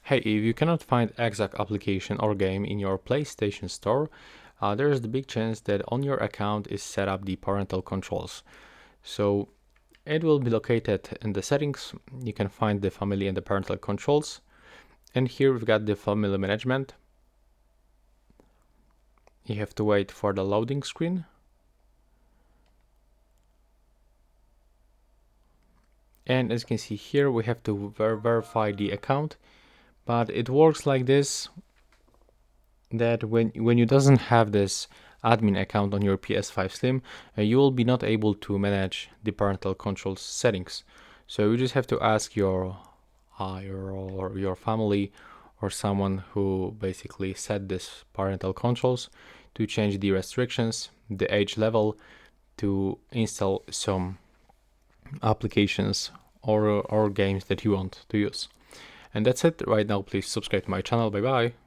Hey, if you cannot find exact application or game in your PlayStation Store, there is the big chance that on your account is set up the parental controls. So it will be located in the settings. You can find the family and the parental controls. And here we've got the family management. You have to wait for the loading screen. And as you can see here, we have to verify the account. But it works like this, that when you doesn't have this admin account on your PS5 Slim, you will be not able to manage the parental controls settings. So you just have to ask your family or someone who basically set this parental controls to change the restrictions, the age level, to install some applications or games that you want to use. And that's it right now. Please subscribe to my channel. Bye bye.